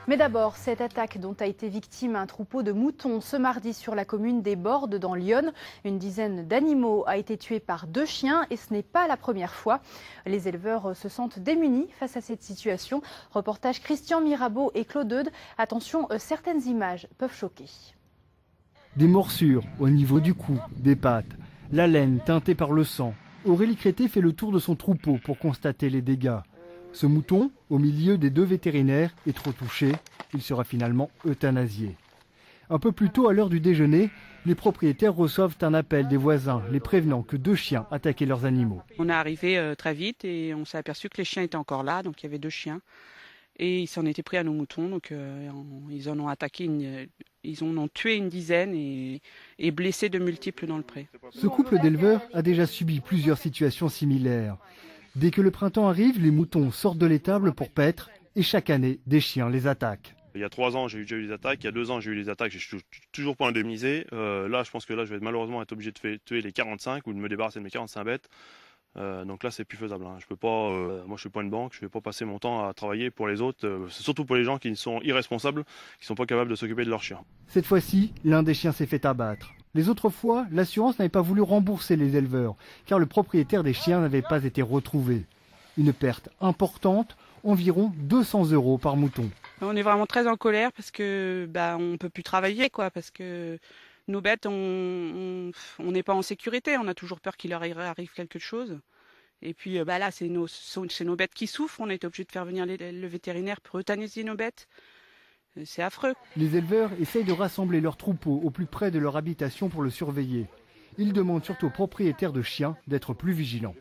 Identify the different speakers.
Speaker 1: Mais d'abord, cette attaque dont a été victime un troupeau de moutons ce mardi sur la commune des Bordes dans l'Yonne. Une dizaine d'animaux a été tuée par 2 chiens et ce n'est pas la première fois. Les éleveurs se sentent démunis face à cette situation. Reportage Christian Mirabeau et Claude Eudes. Attention, certaines images peuvent choquer.
Speaker 2: Des morsures au niveau du cou, des pattes, la laine teintée par le sang. Aurélie Crété fait le tour de son troupeau pour constater les dégâts. Ce mouton, au milieu des 2 vétérinaires, est trop touché. Il sera finalement euthanasié. Un peu plus tôt, à l'heure du déjeuner, les propriétaires reçoivent un appel des voisins, les prévenant que 2 chiens attaquaient leurs animaux.
Speaker 3: On est arrivé très vite et on s'est aperçu que les chiens étaient encore là, donc il y avait 2 chiens. Et ils s'en étaient pris à nos moutons, donc ils en ont attaqué, ils en ont tué une dizaine et blessé de multiples dans le pré.
Speaker 2: Ce couple d'éleveurs a déjà subi plusieurs situations similaires. Dès que le printemps arrive, les moutons sortent de l'étable pour paître et chaque année, des chiens les attaquent.
Speaker 4: Il y a 3 ans, j'ai eu des attaques. Il y a 2 ans, j'ai eu des attaques. Je suis toujours pas indemnisé. Là, je pense que là, je vais malheureusement être obligé de tuer les 45 ou de me débarrasser de mes 45 bêtes. Donc là, c'est plus faisable. Je peux pas. Moi, je suis pas une banque. Je vais pas passer mon temps à travailler pour les autres. C'est surtout pour les gens qui sont irresponsables, qui sont pas capables de s'occuper de leurs chiens.
Speaker 2: Cette fois-ci, l'un des chiens s'est fait abattre. Les autres fois, l'assurance n'avait pas voulu rembourser les éleveurs, car le propriétaire des chiens n'avait pas été retrouvé. Une perte importante, environ 200 € par mouton.
Speaker 3: On est vraiment très en colère parce que on peut plus travailler, parce que nos bêtes, on n'est pas en sécurité. On a toujours peur qu'il leur arrive quelque chose. Et puis là, c'est nos bêtes qui souffrent. On a été obligé de faire venir le vétérinaire pour euthanasier nos bêtes. C'est affreux.
Speaker 2: Les éleveurs essayent de rassembler leurs troupeaux au plus près de leur habitation pour le surveiller. Ils demandent surtout aux propriétaires de chiens d'être plus vigilants.